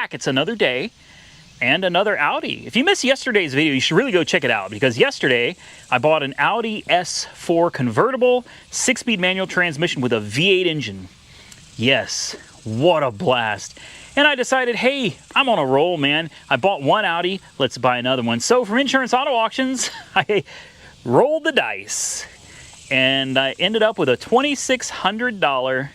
back. It's another day and another Audi. If you missed yesterday's video, you should really go check it out, because yesterday I bought an Audi S4 convertible, 6-speed manual transmission with a V8 engine. Yes, what a blast. And I decided, hey, I'm on a roll, man. I bought one Audi, let's buy another one. So from Insurance Auto Auctions, I rolled the dice and I ended up with a $2,600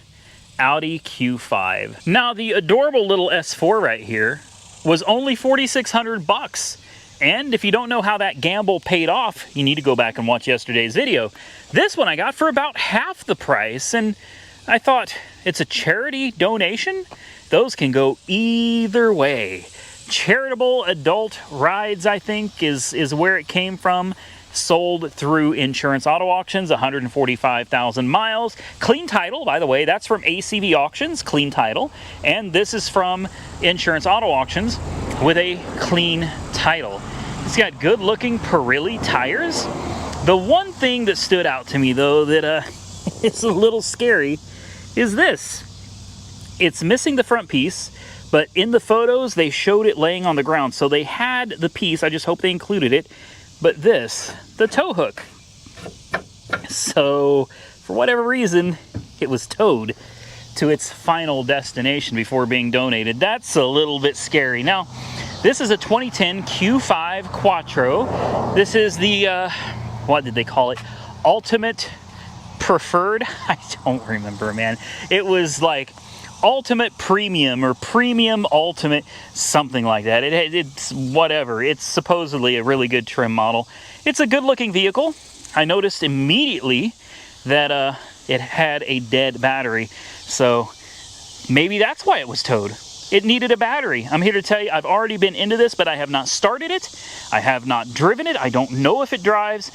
Audi Q5. Now the adorable little S4 right here was only $4,600. And if you don't know how that gamble paid off, you need to go back and watch yesterday's video. This one I got for about half the price, and I thought, it's a charity donation? Those can go either way. Charitable adult rides, I think, is where it came from. Sold through Insurance Auto Auctions, 145,000 miles. Clean title, by the way, that's from ACV Auctions, clean title. And this is from Insurance Auto Auctions with a clean title. It's got good looking Pirelli tires. The one thing that stood out to me though that is a little scary is this. It's missing the front piece, but in the photos they showed it laying on the ground. So they had the piece, I just hope they included it. But this, the tow hook. So for whatever reason, it was towed to its final destination before being donated. That's a little bit scary. Now, this is a 2010 Q5 Quattro. This is the, what did they call it? Ultimate Preferred? I don't remember, man. It was like Ultimate Premium or Premium Ultimate, something like that. It's whatever. It's supposedly a really good trim model. It's a good looking vehicle. I noticed immediately that it had a dead battery. So maybe that's why it was towed. It needed a battery. I'm here to tell you, I've already been into this, but I have not started it. I have not driven it. I don't know if it drives.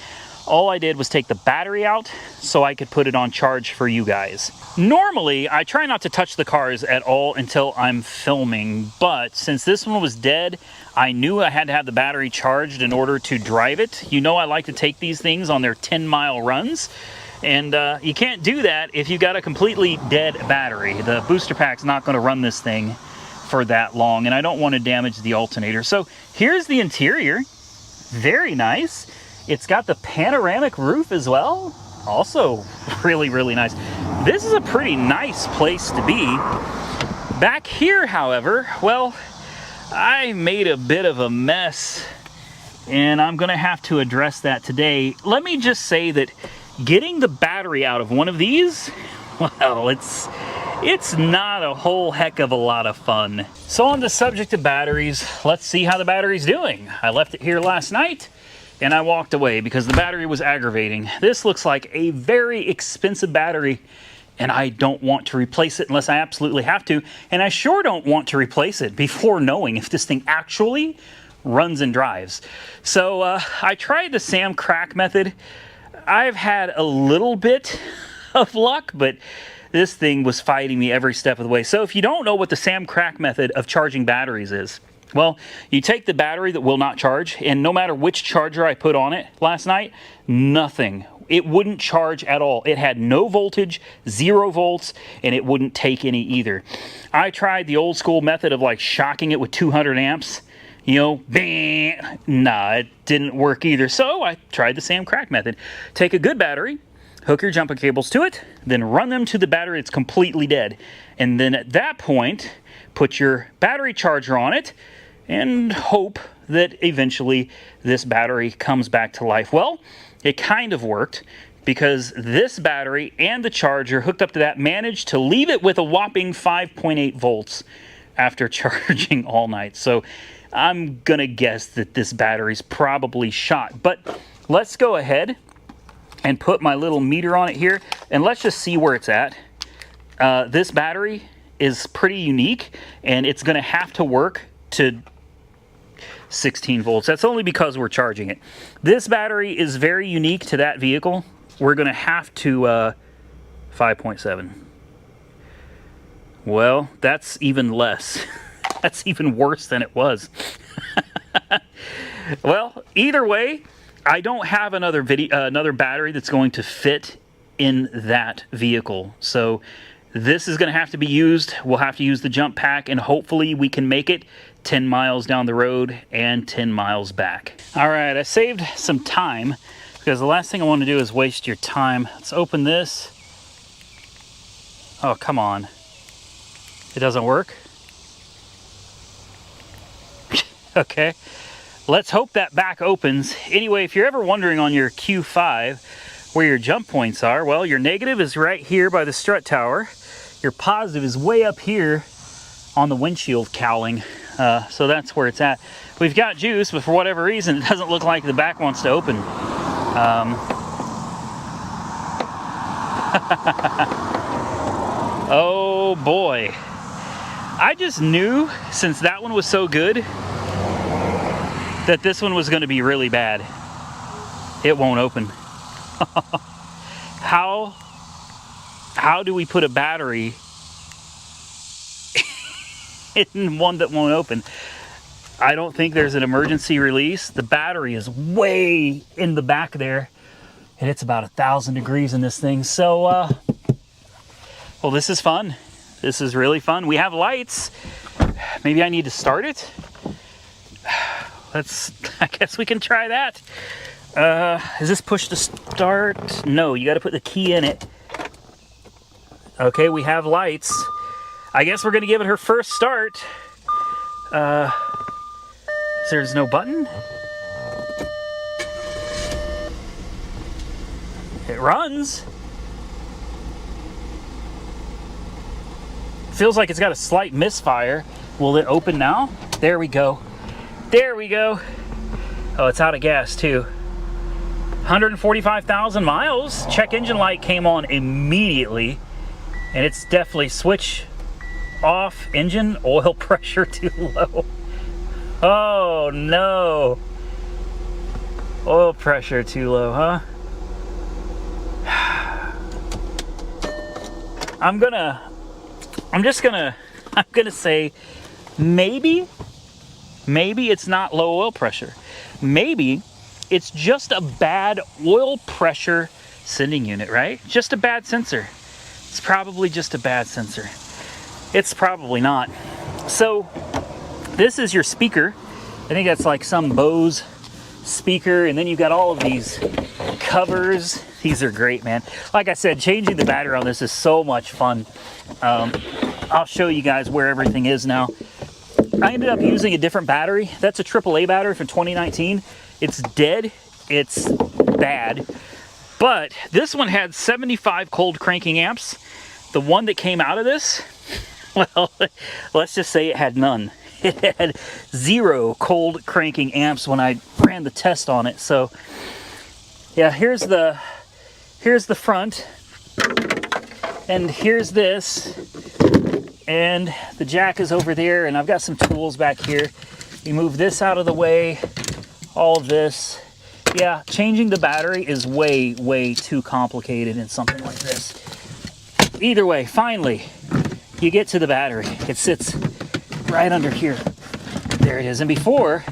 All I did was take the battery out so I could put it on charge for you guys. Normally, I try not to touch the cars at all until I'm filming, but since this one was dead, I knew I had to have the battery charged in order to drive it. You know I like to take these things on their 10-mile runs, and you can't do that if you got a completely dead battery. The booster pack's not gonna run this thing for that long, and I don't want to damage the alternator. So here's the interior, very nice. It's got the panoramic roof as well. Also really, really nice. This is a pretty nice place to be. Back here, however, well, I made a bit of a mess and I'm gonna have to address that today. Let me just say that getting the battery out of one of these, well, it's not a whole heck of a lot of fun. So on the subject of batteries, let's see how the battery's doing. I left it here last night and I walked away because the battery was aggravating. This looks like a very expensive battery and I don't want to replace it unless I absolutely have to. And I sure don't want to replace it before knowing if this thing actually runs and drives. So I tried the Sam Crack method. I've had a little bit of luck, but this thing was fighting me every step of the way. So if you don't know what the Sam Crack method of charging batteries is, well, you take the battery that will not charge, and no matter which charger I put on it last night, nothing. It wouldn't charge at all. It had no voltage, 0 volts, and it wouldn't take any either. I tried the old school method of like shocking it with 200 amps. You know, bang. Nah, it didn't work either. So I tried the Sam Crack method. Take a good battery, hook your jumper cables to it, then run them to the battery that's completely dead. And then at that point, put your battery charger on it and hope that eventually this battery comes back to life. Well, it kind of worked, because this battery and the charger hooked up to that managed to leave it with a whopping 5.8 volts after charging all night. So I'm gonna guess that this battery's probably shot. But let's go ahead and put my little meter on it here, and let's just see where it's at. This battery is pretty unique, and it's gonna have to work to 16 volts. That's only because we're charging it. This battery is very unique to that vehicle. We're gonna have to 5.7. Well, that's even less. That's even worse than it was. Well, either way, I don't have another battery that's going to fit in that vehicle. So This is going to have to be used. We'll have to use the jump pack, and hopefully we can make it 10 miles down the road and 10 miles back. All right, I saved some time because the last thing I want to do is waste your time. Let's open this. Oh, come on. It doesn't work? Okay. Let's hope that back opens. Anyway, if you're ever wondering on your Q5 where your jump points are, well, your negative is right here by the strut tower. Your positive is way up here on the windshield cowling. So that's where it's at. We've got juice, but for whatever reason, it doesn't look like the back wants to open. Oh boy. I just knew, since that one was so good, that this one was going to be really bad. It won't open. How do we put a battery in one that won't open? I don't think there's an emergency release. The battery is way in the back there, and it's about 1,000 degrees in this thing. So, well, this is fun. This is really fun. We have lights. Maybe I need to start it. I guess we can try that. Is this push to start? No, you got to put the key in it. Okay, we have lights. I guess we're gonna give it her first start. There's no button. It runs. Feels like it's got a slight misfire. Will it open now? There we go. There we go. Oh, it's out of gas too. 145,000 miles. Check engine light came on immediately. And it's definitely switch off engine, oil pressure too low. Oh no. Oil pressure too low, huh? I'm gonna say maybe it's not low oil pressure. Maybe it's just a bad oil pressure sending unit, right? Just a bad sensor. It's probably just a bad sensor. It's probably not. So this is your speaker. I think that's like some Bose speaker, and then you've got all of these covers. These are great, man. Like I said, changing the battery on this is so much fun. I'll show you guys where everything is now. I ended up using a different battery. That's a AAA battery from 2019. It's dead. It's bad. But this one had 75 cold cranking amps. The one that came out of this, well, let's just say it had none. It had 0 cold cranking amps when I ran the test on it. So yeah, here's the front, and here's this, and the jack is over there, and I've got some tools back here. You move this out of the way, all of this. Yeah, changing the battery is way too complicated in something like this. Either way, finally, you get to the battery. It sits right under here. There it is. And before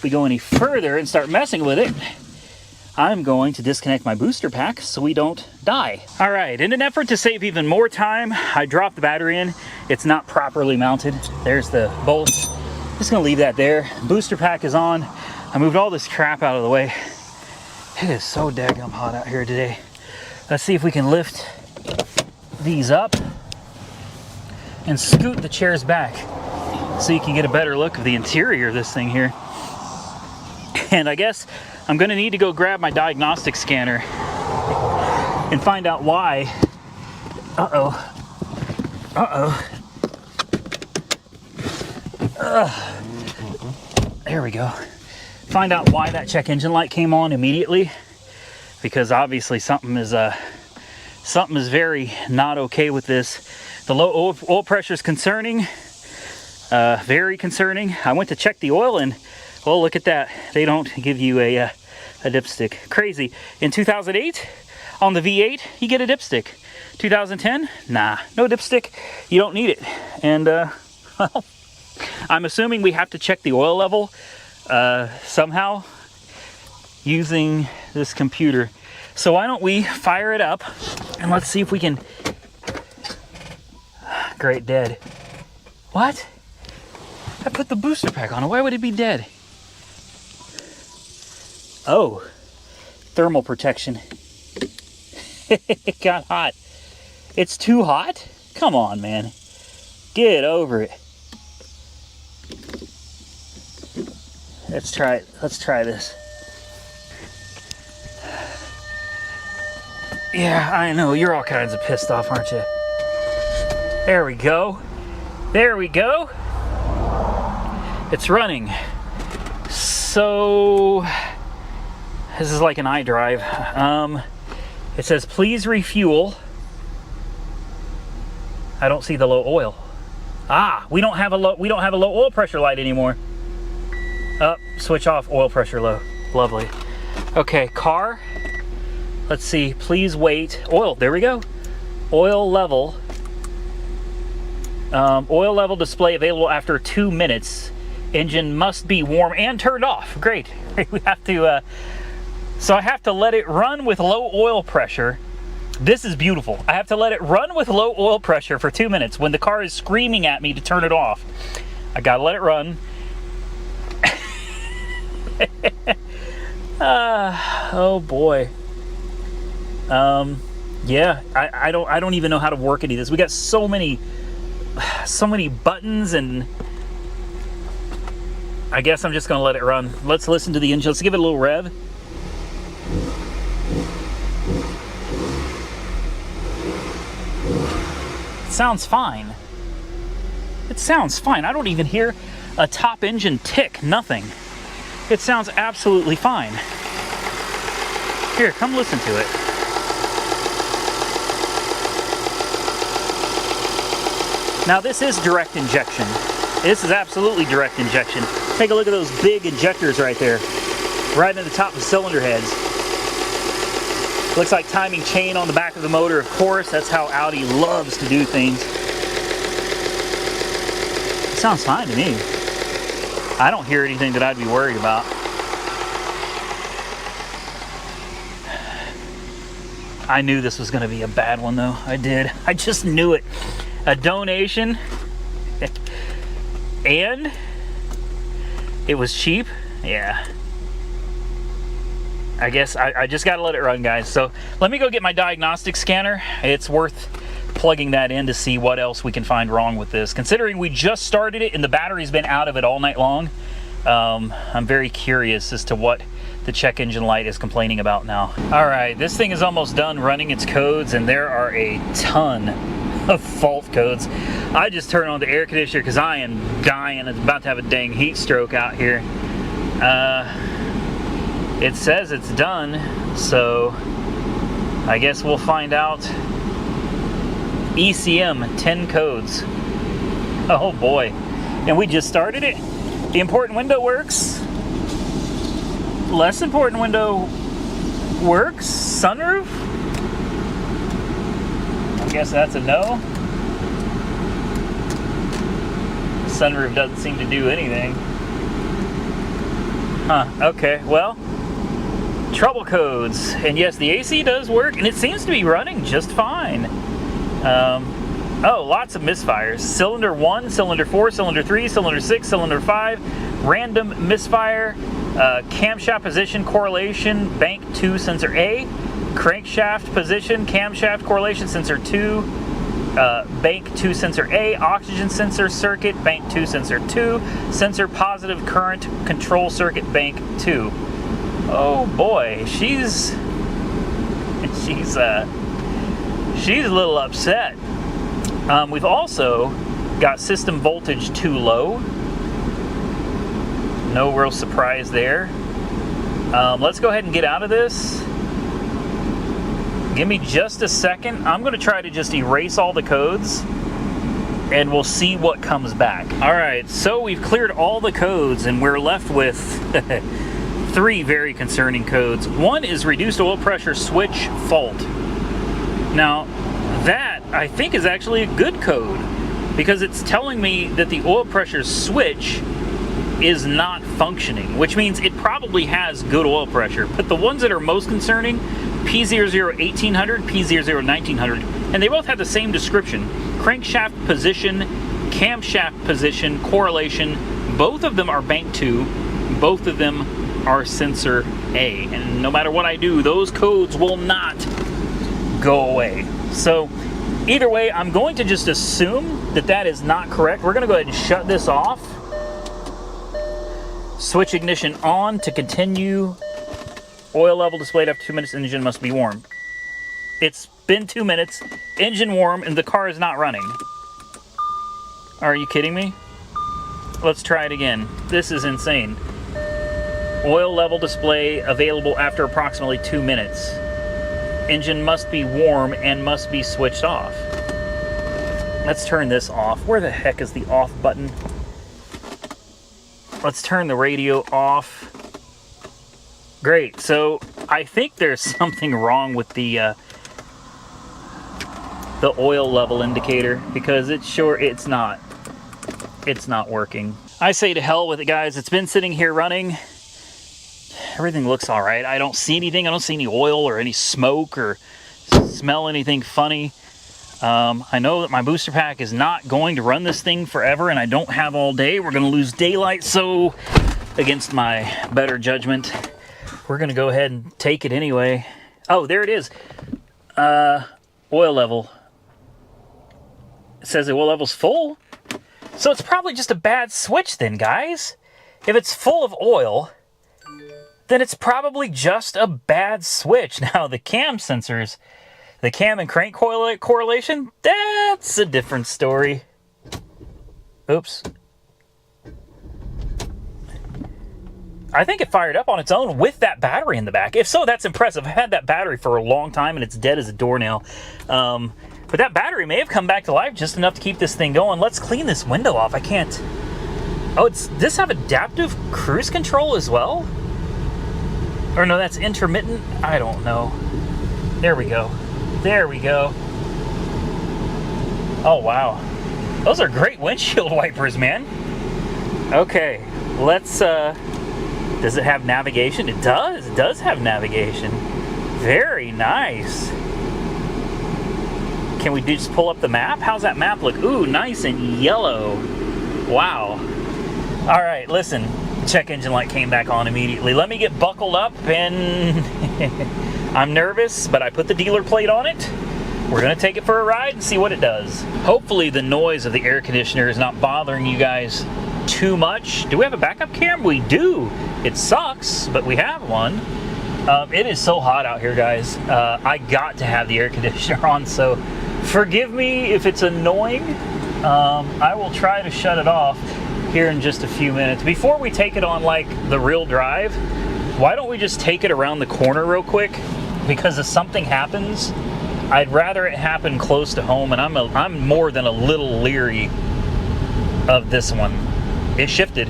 we go any further and start messing with it, I'm going to disconnect my booster pack so we don't die. All right, in an effort to save even more time, I dropped the battery in. It's not properly mounted. There's the bolts. Just gonna leave that there. Booster pack is on. I moved all this crap out of the way. It is so daggum hot out here today. Let's see if we can lift these up and scoot the chairs back so you can get a better look of the interior of this thing here. And I guess I'm gonna need to go grab my diagnostic scanner and find out why. There we go. Find out why that check engine light came on immediately, because obviously something is very not okay with this. The low oil pressure is concerning, very concerning. I went to check the oil, and well, look at that. They don't give you a dipstick. Crazy. In 2008, on the V8, you get a dipstick. 2010, nah, no dipstick. You don't need it. And well, I'm assuming we have to check the oil level somehow using this computer. So why don't we fire it up and let's see if we can Great, dead. What? I put the booster pack on it. Why would it be dead? Oh, thermal protection. It got hot. It's too hot? Come on, man. Get over it. Let's try it. Let's try this. Yeah, I know. You're all kinds of pissed off, aren't you? There we go. There we go. It's running. So, this is like an iDrive. It says, please refuel. I don't see the low oil. Ah, we don't have a low oil pressure light anymore. Switch off, oil pressure low. Lovely. Okay, car. Let's see, please wait. Oil, there we go. Oil level. Oil level display available after 2 minutes. Engine must be warm and turned off. Great. We have to, so I have to let it run with low oil pressure. This is beautiful. I have to let it run with low oil pressure for 2 minutes when the car is screaming at me to turn it off. I gotta let it run. Oh boy. Yeah, I don't even know how to work any of this. We got so many buttons, and I guess I'm just gonna let it run. Let's listen to the engine. Let's give it a little rev. It sounds fine. It sounds fine. I don't even hear a top engine tick, nothing. It sounds absolutely fine. Here, come listen to it. Now this is direct injection. This is absolutely direct injection. Take a look at those big injectors right there, right in the top of the cylinder heads. Looks like timing chain on the back of the motor, of course. That's how Audi loves to do things. It sounds fine to me. I don't hear anything that I'd be worried about. I knew this was going to be a bad one, though. I did. I just knew it. A donation, and it was cheap. Yeah. I guess I just got to let it run, guys. So let me go get my diagnostic scanner. It's worth plugging that in to see what else we can find wrong with this. Considering we just started it and the battery's been out of it all night long, I'm very curious as to what the check engine light is complaining about now. All right, this thing is almost done running its codes, and there are a ton of fault codes. I just turned on the air conditioner because I am dying. It's about to have a dang heat stroke out here. It says it's done, so I guess we'll find out. ECM 10 codes. Oh boy. And we just started it. The important window works. Less important window works. Sunroof? I guess that's a no. Sunroof doesn't seem to do anything. Huh, okay, well, trouble codes. And yes, the AC does work, and it seems to be running just fine. Oh, lots of misfires. Cylinder 1, cylinder 4, cylinder 3, cylinder 6, cylinder 5, random misfire, camshaft position correlation, bank 2 sensor A, crankshaft position, camshaft correlation sensor 2, bank 2 sensor A, oxygen sensor circuit, bank 2 sensor 2, sensor positive current control circuit, bank 2. Oh boy, she's a little upset. We've also got system voltage too low. No real surprise there. Let's go ahead and get out of this. Give me just a second. I'm going to try to just erase all the codes, and we'll see what comes back. All right, so we've cleared all the codes, and we're left with 3 very concerning codes. One is reduced oil pressure switch fault. Now, that I think is actually a good code, because it's telling me that the oil pressure switch is not functioning, which means it probably has good oil pressure. But the ones that are most concerning, P001800, P001900, and they both have the same description. Crankshaft position, camshaft position, correlation. Both of them are bank 2. Both of them are sensor A. And no matter what I do, those codes will not go away. So either way, I'm going to just assume that that is not correct. We're going to go ahead and shut this off. Switch ignition on to continue. Oil level displayed after 2 minutes. Engine must be warm. It's been 2 minutes. Engine warm, and the car is not running. Are you kidding me? Let's try it again. This is insane. Oil level display available after approximately 2 minutes. Engine must be warm and must be switched off. Let's turn this off. Where the heck is the off button? Let's turn the radio off. Great. So I think there's something wrong with the oil level indicator, because it's not working. I say to hell with it, guys. It's been sitting here running. Everything looks all right. I don't see anything. I don't see any oil or any smoke or smell anything funny. I know that my booster pack is not going to run this thing forever, and I don't have all day. We're going to lose daylight, so against my better judgment, we're going to go ahead and take it anyway. Oh, there it is. Oil level. It says the oil level's full. So it's probably just a bad switch then, guys. If it's full of oil, then it's probably just a bad switch. Now, the cam sensors, the cam and crank correlation, that's a different story. Oops. I think it fired up on its own with that battery in the back. If so, that's impressive. I've had that battery for a long time, and it's dead as a doornail. But that battery may have come back to life just enough to keep this thing going. Let's clean this window off. I can't... Oh, does this have adaptive cruise control as well? Or no, that's intermittent? I don't know. There we go. There we go. Oh, wow. Those are great windshield wipers, man. Okay, let's... Does it have navigation? It does. It does have navigation. Very nice. Can we just pull up the map? How's that map look? Ooh, nice and yellow. Wow. All right, listen. Check engine light came back on immediately. Let me get buckled up, and I'm nervous, but I put the dealer plate on it. We're gonna take it for a ride and see what it does. Hopefully the noise of the air conditioner is not bothering you guys too much. Do we have a backup cam? We do. It sucks, but we have one. It is so hot out here, guys. I got to have the air conditioner on, so forgive me if it's annoying. I will try to shut it off here in just a few minutes. Before we take it on like the real drive, why don't we just take it around the corner real quick? Because if something happens, I'd rather it happen close to home, and I'm more than a little leery of this one. It shifted.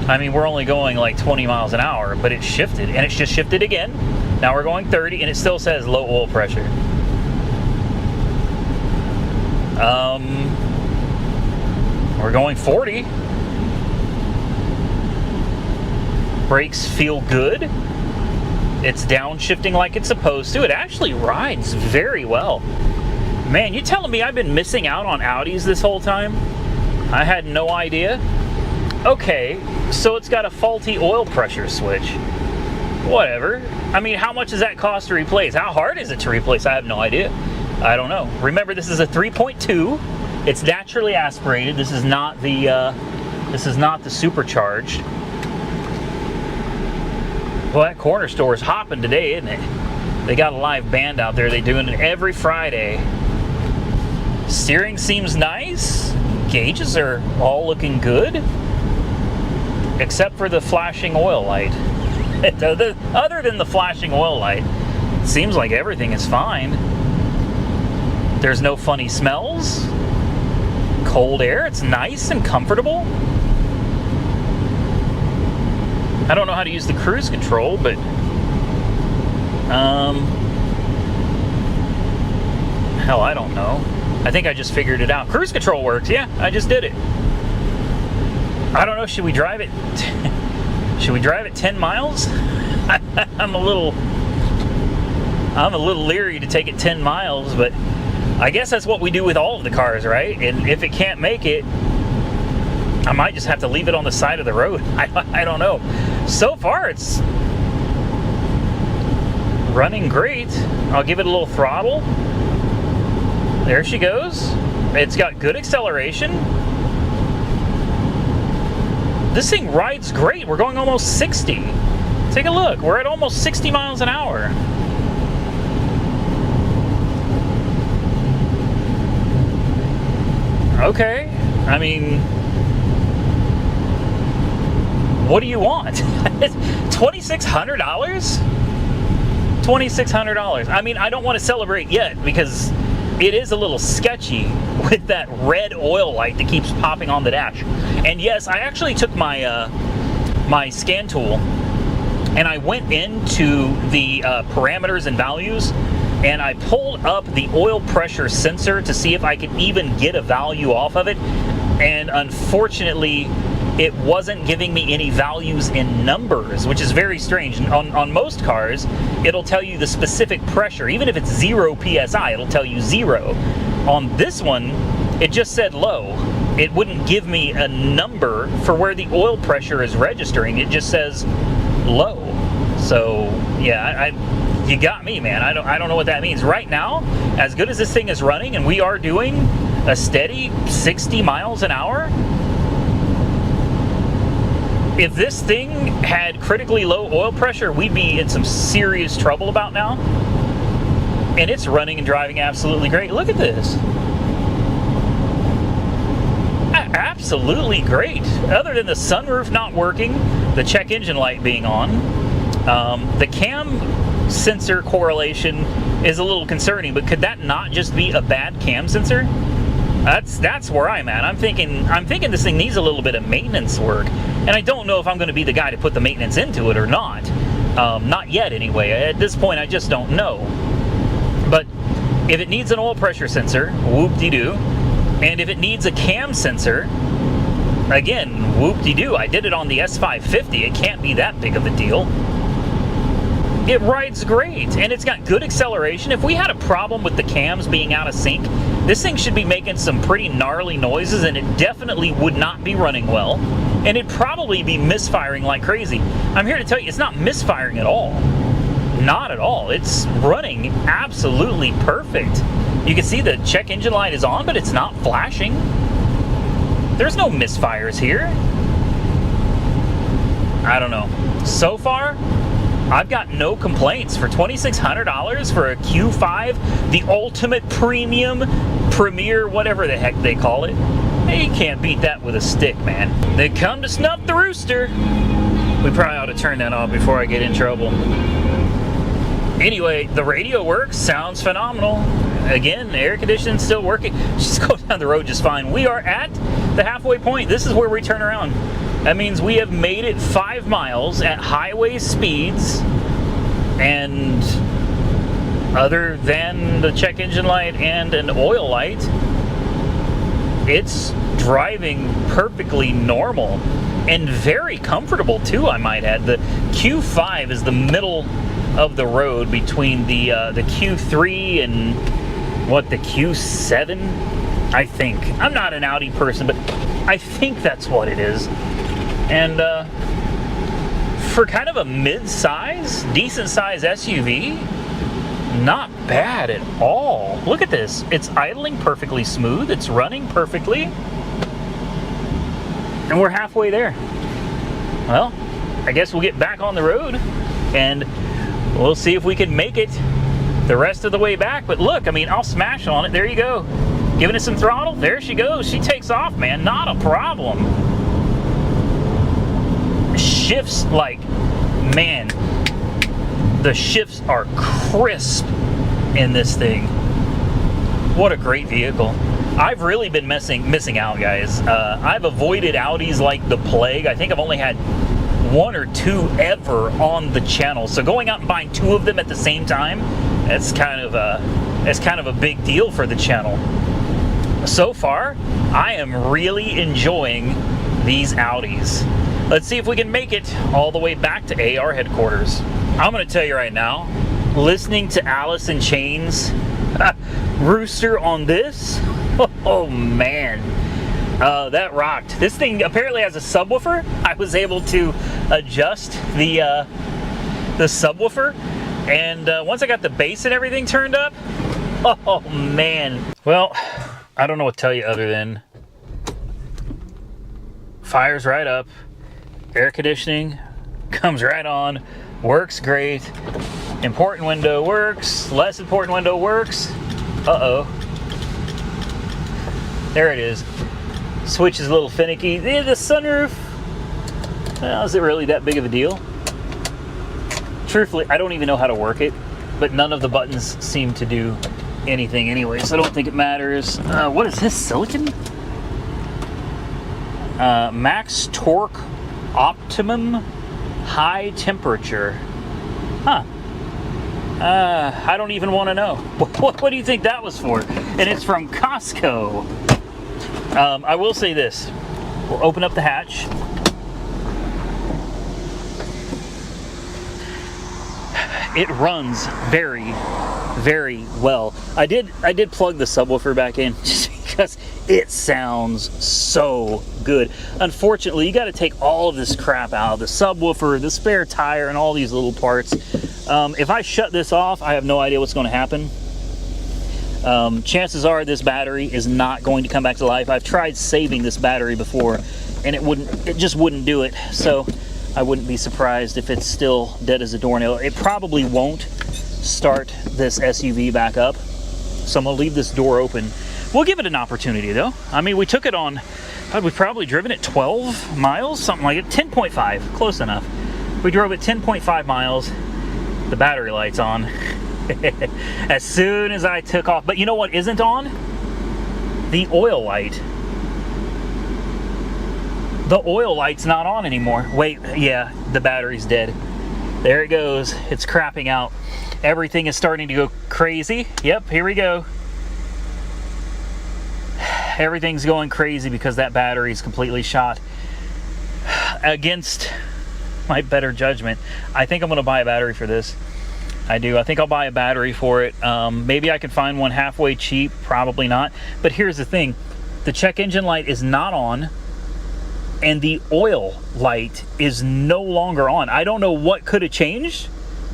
I mean, we're only going like 20 miles an hour, but it shifted, and it's just shifted again. Now we're going 30, and it still says low oil pressure. We're going 40. Brakes feel good. It's downshifting like it's supposed to. It actually rides very well. Man, you telling me I've been missing out on Audis this whole time? I had no idea. Okay, so it's got a faulty oil pressure switch. Whatever. I mean, how much does that cost to replace? How hard is it to replace? I have no idea. I don't know. Remember, this is a 3.2. It's naturally aspirated. This is not the supercharged. Well, that corner store is hopping today, isn't it? They got a live band out there. They're doing it every Friday. Steering seems nice. Gauges are all looking good, except for the flashing oil light. Other than the flashing oil light, it seems like everything is fine. There's no funny smells. Cold air. It's nice and comfortable. I don't know how to use the cruise control, but hell, I don't know. I think I just figured it out. Cruise control works. Yeah, I just did it. I don't know. Should we drive it? Should we drive it 10 miles? I'm a I'm a little leery to take it 10 miles, but I guess that's what we do with all of the cars, right? And if it can't make it, I might just have to leave it on the side of the road. I don't know. So far, it's running great. I'll give it a little throttle. There she goes. It's got good acceleration. This thing rides great. We're going almost 60. Take a look. We're at almost 60 miles an hour. Okay. I mean, what do you want? $2,600? $2,600. I mean, I don't want to celebrate yet because it is a little sketchy with that red oil light that keeps popping on the dash. And yes, I actually took my my scan tool and I went into the parameters and values, and I pulled up the oil pressure sensor to see if I could even get a value off of it. And unfortunately, it wasn't giving me any values in numbers, which is very strange. On most cars, it'll tell you the specific pressure. Even if it's 0 PSI, it'll tell you 0. On this one, it just said low. It wouldn't give me a number for where the oil pressure is registering. It just says low. So, yeah, you got me, man. I don't know what that means. Right now, as good as this thing is running, and we are doing a steady 60 miles an hour, if this thing had critically low oil pressure, we'd be in some serious trouble about now. And it's running and driving absolutely great. Look at this. Absolutely great. Other than the sunroof not working, the check engine light being on, the cam sensor correlation is a little concerning, but could that not just be a bad cam sensor? That's where I'm at. I'm thinking this thing needs a little bit of maintenance work, and I don't know if I'm going to be the guy to put the maintenance into it or not. Not yet, anyway. At this point, I just don't know. But if it needs an oil pressure sensor, whoop-de-doo. And if it needs a cam sensor, again, whoop-de-doo. I did it on the S550. It can't be that big of a deal. It rides great, and it's got good acceleration. If we had a problem with the cams being out of sync, this thing should be making some pretty gnarly noises, and it definitely would not be running well. And it'd probably be misfiring like crazy. I'm here to tell you, it's not misfiring at all. Not at all. It's running absolutely perfect. You can see the check engine light is on, but it's not flashing. There's no misfires here. I don't know. So far, I've got no complaints. For $2,600 for a Q5, the ultimate premium, premier, whatever the heck they call it. Hey, you can't beat that with a stick, man. They come to snuff the rooster. We probably ought to turn that off before I get in trouble. Anyway, the radio works, sounds phenomenal. Again, the air conditioning's still working. Just go down the road just fine. We are at the halfway point. This is where we turn around. That means we have made it 5 miles at highway speeds, and other than the check engine light and an oil light, it's driving perfectly normal and very comfortable too, I might add. The Q5 is the middle of the road between the Q3 and the Q7, I think. I'm not an Audi person, but I think that's what it is. And for kind of a mid-size, decent-size SUV, not bad at all. Look at this. It's idling perfectly smooth. It's running perfectly. And we're halfway there. Well, I guess we'll get back on the road and we'll see if we can make it the rest of the way back. But look, I mean, I'll smash on it. There you go. Giving it some throttle. There she goes. She takes off, man. Not a problem. Shifts, like, man, the shifts are crisp in this thing. What a great vehicle. I've really been missing out, guys. I've avoided Audis like the plague. I think I've only had 1 or 2 ever on the channel. So going out and buying 2 of them at the same time, that's kind of a big deal for the channel. So far, I am really enjoying these Audis. Let's see if we can make it all the way back to AR headquarters. I'm going to tell you right now, listening to Alice in Chains Rooster on this. Oh man, that rocked. This thing apparently has a subwoofer. I was able to adjust the subwoofer, and once I got the bass and everything turned up, oh man. Well, I don't know what to tell you other than fires right up, air conditioning comes right on, works great, important window works, less important window works. Uh-oh. There it is. Switch is a little finicky. The sunroof, well, is it really that big of a deal? Truthfully, I don't even know how to work it, but none of the buttons seem to do anything anyway, so I don't think it matters. What is this, silicon? Max torque, optimum, high temperature. Huh. I don't even want to know. What do you think that was for? And it's from Costco. I will say this. We'll open up the hatch. It runs very, very well. I did plug the subwoofer back in just because it sounds so good. Unfortunately, you got to take all of this crap out, the subwoofer, the spare tire, and all these little parts. If I shut this off, I have no idea what's going to happen. Chances are this battery is not going to come back to life. I've tried saving this battery before, and it just wouldn't do it. So I wouldn't be surprised if it's still dead as a doornail. It probably won't start this SUV back up. So I'm gonna leave this door open. We'll give it an opportunity though. I mean, we took it on, we've probably driven it 12 miles, something like it, 10.5, close enough. We drove it 10.5 miles, the battery light's on. As soon as I took off, but you know what isn't on? The oil light. The oil light's not on anymore. Wait, yeah, the battery's dead. There it goes, it's crapping out. Everything is starting to go crazy. Yep, here we go. Everything's going crazy because that battery is completely shot. Against my better judgment, I think I'm gonna buy a battery for this. I do. I think I'll buy a battery for it. Maybe I can find one halfway cheap, probably not. But here's the thing, the check engine light is not on, and the oil light is no longer on. I don't know what could have changed.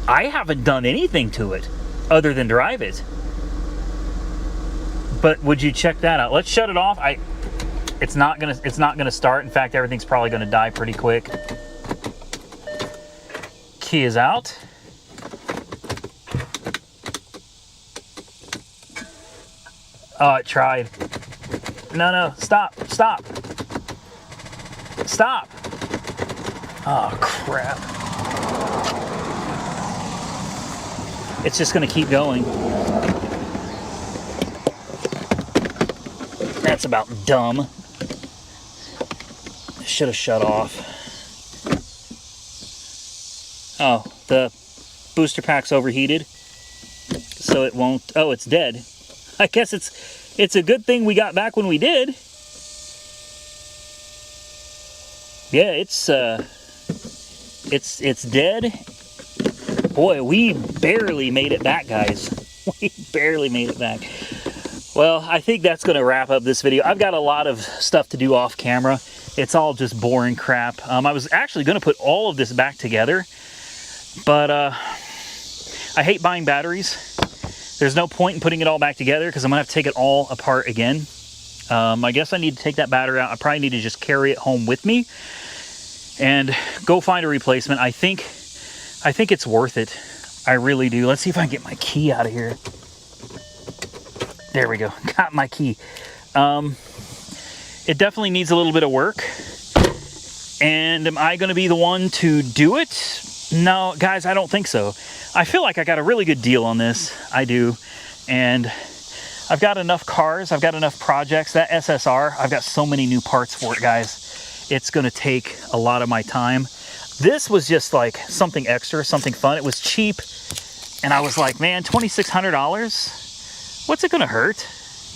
I haven't done anything to it other than drive it. But would you check that out? Let's shut it off. It's not gonna start. In fact, everything's probably gonna die pretty quick. Key is out. Oh, it tried. No, stop. Stop. Oh, crap. It's just gonna keep going. That's about dumb. Should have shut off. Oh, the booster pack's overheated, so it won't. Oh, it's dead. I guess it's a good thing we got back when we did. Yeah, it's dead. Boy, we barely made it back, guys. We barely made it back. Well, I think that's going to wrap up this video. I've got a lot of stuff to do off camera. It's all just boring crap. I was actually going to put all of this back together, but I hate buying batteries. There's no point in putting it all back together because I'm going to have to take it all apart again. I guess I need to take that battery out. I probably need to just carry it home with me and go find a replacement. I think it's worth it. I really do. Let's see if I can get my key out of here. There we go. Got my key. It definitely needs a little bit of work. And am I going to be the one to do it? No, guys, I don't think so. I feel like I got a really good deal on this. I do. And I've got enough cars. I've got enough projects. That SSR, I've got so many new parts for it, guys. It's going to take a lot of my time. This was just like something extra, something fun. It was cheap. And I was like, man, $2,600? What's it going to hurt?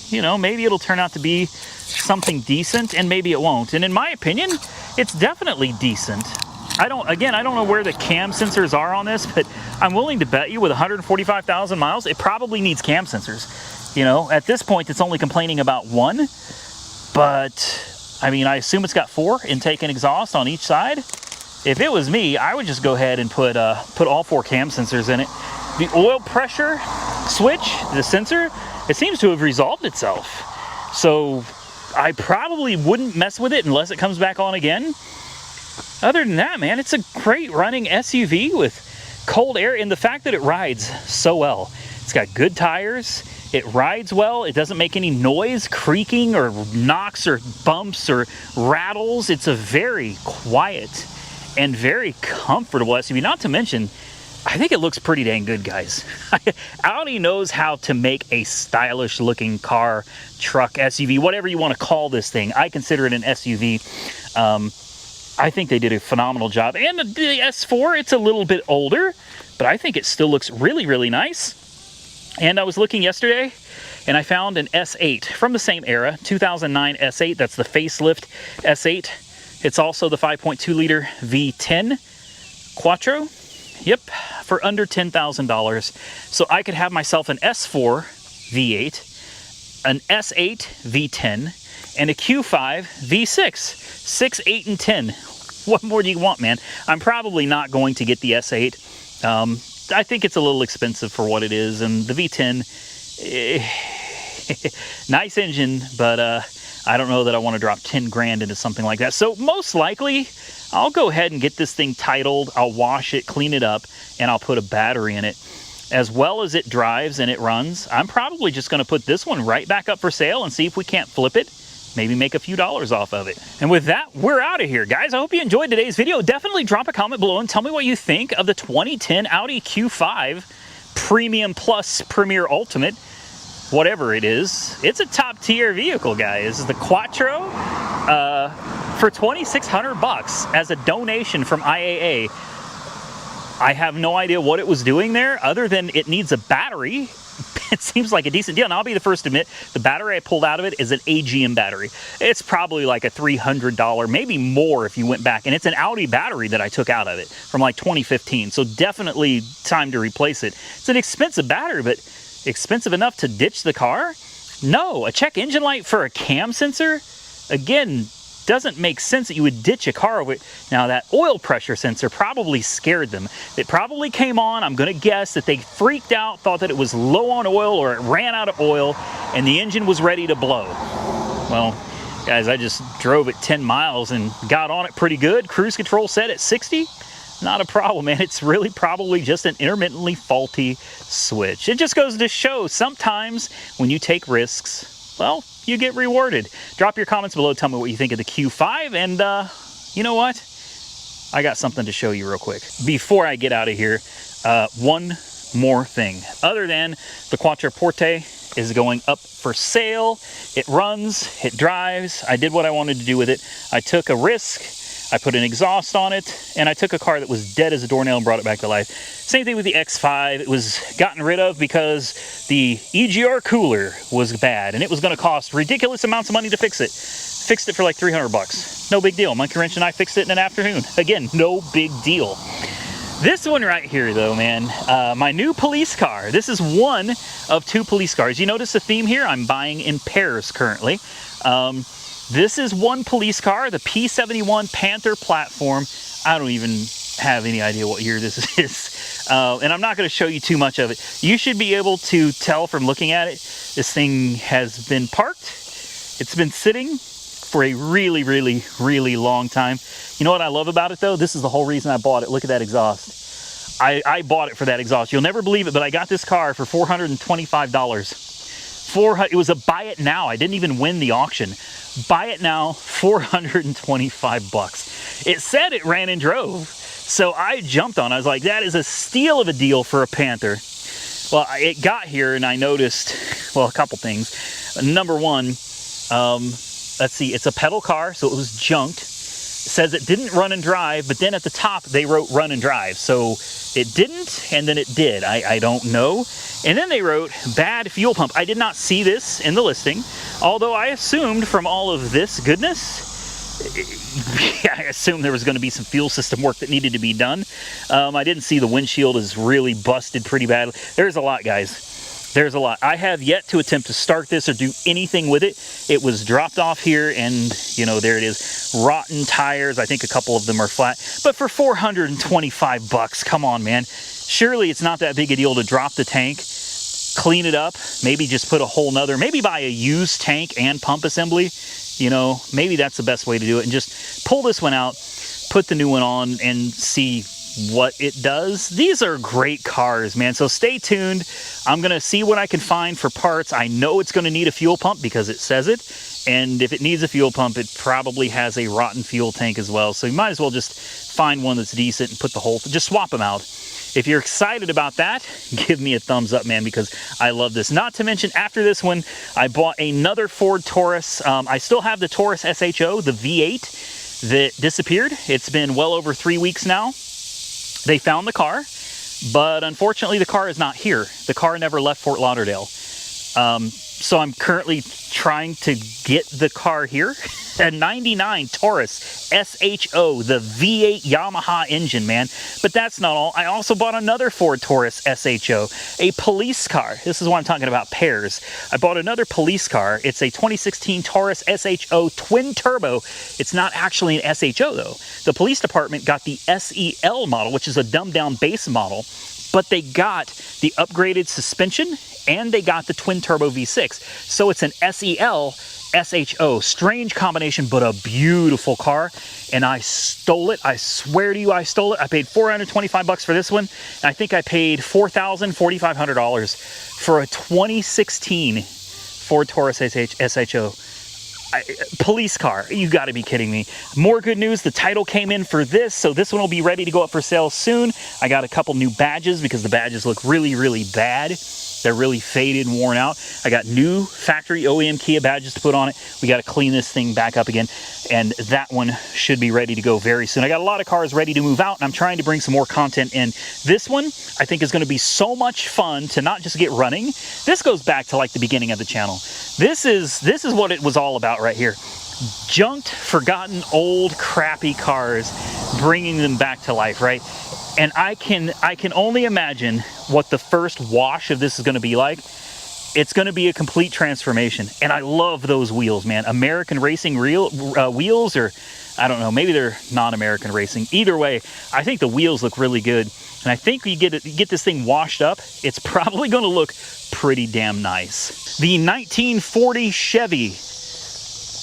You know, maybe it'll turn out to be something decent, and maybe it won't. And in my opinion, it's definitely decent. I don't know where the cam sensors are on this, but I'm willing to bet you with 145,000 miles, it probably needs cam sensors. You know, at this point, it's only complaining about one, but I mean, I assume it's got 4 intake and exhaust on each side. If it was me, I would just go ahead and put all 4 cam sensors in it. The oil pressure switch, the sensor, it seems to have resolved itself. So I probably wouldn't mess with it unless it comes back on again. Other than that, man, it's a great running SUV with cold air, and the fact that it rides so well. It's got good tires, it rides well, it doesn't make any noise, creaking or knocks or bumps or rattles. It's a very quiet and very comfortable SUV, not to mention, I think it looks pretty dang good, guys. Audi knows how to make a stylish looking car, truck, SUV, whatever you want to call this thing. I consider it an SUV. I think they did a phenomenal job. And the S4, it's a little bit older, but I think it still looks really, really nice. And I was looking yesterday, and I found an S8 from the same era, 2009 S8. That's the facelift S8. It's also the 5.2 liter V10 Quattro. Yep, for under $10,000. So I could have myself an S4 V8, an S8 V10, and a Q5 V6, 6, 8, and 10. What more do you want, man? I'm probably not going to get the S8. I think it's a little expensive for what it is, and the V10, nice engine, but I don't know that I want to drop 10 grand into something like that. So most likely, I'll go ahead and get this thing titled, I'll wash it, clean it up, and I'll put a battery in it. As well as it drives and it runs, I'm probably just going to put this one right back up for sale and see if we can't flip it. Maybe make a few dollars off of it. And with that, we're out of here, guys. I hope you enjoyed today's video. Definitely drop a comment below and tell me what you think of the 2010 Audi Q5 Premium Plus Premier Ultimate, whatever it is. It's a top tier vehicle, guys. This is the Quattro for $2,600 as a donation from IAA. I have no idea what it was doing there other than it needs a battery. It seems like a decent deal. And I'll be the first to admit, the battery I pulled out of it is an AGM battery. It's probably like a $300, maybe more if you went back. And it's an Audi battery that I took out of it from like 2015. So definitely time to replace it. It's an expensive battery, but expensive enough to ditch the car? No. A check engine light for a cam sensor? Again, doesn't make sense that you would ditch a car over it. Now that oil pressure sensor probably scared them. It probably came on, I'm gonna guess that they freaked out, thought that it was low on oil or it ran out of oil and the engine was ready to blow. Well, guys, I just drove it 10 miles and got on it pretty good. Cruise control set at 60. Not a problem, man. It's really probably just an intermittently faulty switch. It just goes to show sometimes when you take risks, well, you get rewarded. Drop your comments below. Tell me what you think of the Q5. And you know what? I got something to show you real quick. Before I get out of here, one more thing. Other than the Quattroporte is going up for sale. It runs, it drives. I did what I wanted to do with it. I took a risk. I put an exhaust on it, and I took a car that was dead as a doornail and brought it back to life. Same thing with the X5. It was gotten rid of because the EGR cooler was bad, and it was going to cost ridiculous amounts of money to fix it. Fixed it for like $300. No big deal. Monkey Wrench and I fixed it in an afternoon. Again, no big deal. This one right here, though, man, my new police car. This is one of 2 police cars. You notice the theme here? I'm buying in pairs currently. This is one police car, the P71 Panther platform. I don't even have any idea what year this is. And I'm not going to show you too much of it. You should be able to tell from looking at it, this thing has been parked. It's been sitting for a really, really, really long time. You know what I love about it, though? This is the whole reason I bought it. Look at that exhaust. I bought it for that exhaust. You'll never believe it, but I got this car for $425. It was a buy it now. I didn't even win the auction. Buy it now, $425. It said it ran and drove. So I jumped on it. I was like, that is a steal of a deal for a Panther. Well, it got here and I noticed, well, a couple things. Number one, let's see, it's a pedal car, so it was junked. It says it didn't run and drive, but then at the top they wrote run and drive. So it didn't, and then it did. I don't know. And then they wrote bad fuel pump. I did not see this in the listing, although I assumed from all of this goodness Yeah, I assumed there was going to be some fuel system work that needed to be done. I didn't see the windshield is really busted pretty badly. There's a lot, guys. There's a lot. I have yet to attempt to start this or do anything with it. It was dropped off here, and you know, there it is. Rotten tires. I think a couple of them are flat. But for 425 bucks, come on, man. Surely it's not that big a deal to drop the tank, clean it up, maybe just put a whole nother, maybe buy a used tank and pump assembly. You know, maybe that's the best way to do it, and just pull this one out, put the new one on, and see what it does. These are great cars, man. So stay tuned. I'm going to see what I can find for parts. I know it's going to need a fuel pump because it says it. And if it needs a fuel pump, it probably has a rotten fuel tank as well. So you might as well just find one that's decent and put the whole, just swap them out. If you're excited about that, give me a thumbs up, man, because I love this. Not to mention, after this one, I bought another Ford Taurus. I still have the Taurus SHO, the V8, that disappeared. It's been well over 3 weeks now. They found the car, but unfortunately, the car is not here. The car never left Fort Lauderdale. So I'm currently trying to get the car here. A 99 Taurus SHO, the V8 Yamaha engine, man. But that's not all. I also bought another Ford Taurus SHO, a police car. This is what I'm talking about, pairs. I bought another police car. It's a 2016 Taurus SHO twin turbo. It's not actually an SHO though. The police department got the SEL model, which is a dumbed down base model, but they got the upgraded suspension and they got the twin turbo V6. So it's an SEL SHO. Strange combination, but a beautiful car. And I stole it. I swear to you, I stole it. I paid 425 bucks for this one. And I think I paid $4,500 for a 2016 Ford Taurus SHO. Police car. You got to be kidding me. More good news. The title came in for this, so this one will be ready to go up for sale soon. I got a couple new badges because the badges look really, really bad. They're really faded and worn out. I got new factory OEM Kia badges to put on it. We got to clean this thing back up again, and that one should be ready to go very soon. I got a lot of cars ready to move out, and I'm trying to bring some more content in. This one, I think, is going to be so much fun to not just get running. This goes back to like the beginning of the channel. This is what it was all about right here. Junked, forgotten, old, crappy cars, bringing them back to life, right? And I can only imagine what the first wash of this is going to be like. It's going to be a complete transformation. And I love those wheels, man. American racing wheels, or I don't know, maybe they're non-American racing. Either way, I think the wheels look really good. And I think you get this thing washed up, it's probably going to look pretty damn nice. The 1940 Chevy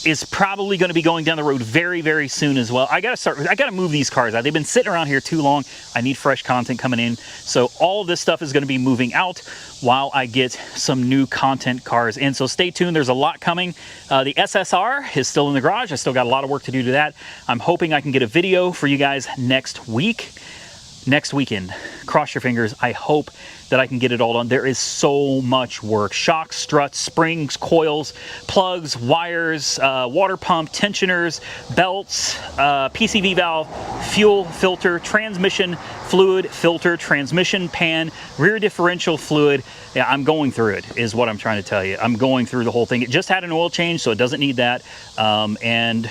is probably going to be going down the road very, very soon as well. I got to move these cars out. They've been sitting around here too long. I need fresh content coming in. So all of this stuff is going to be moving out while I get some new content cars in. So stay tuned. There's a lot coming. The SSR is still in the garage. I still got a lot of work to do to that. I'm hoping I can get a video for you guys next weekend. Cross your fingers. I hope that I can get it all done. There is so much work. Shocks, struts, springs, coils, plugs, wires, water pump, tensioners, belts, PCV valve, fuel filter, transmission fluid filter, transmission pan, rear differential fluid. Yeah, I'm going through it, is what I'm trying to tell you. I'm going through the whole thing. It just had an oil change, so it doesn't need that. And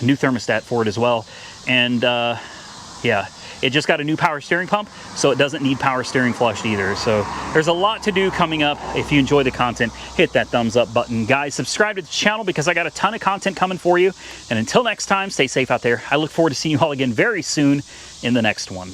a new thermostat for it as well. And yeah. It just got a new power steering pump, so it doesn't need power steering flushed either. So there's a lot to do coming up. If you enjoy the content, hit that thumbs up button. Guys, subscribe to the channel because I got a ton of content coming for you. And until next time, stay safe out there. I look forward to seeing you all again very soon in the next one.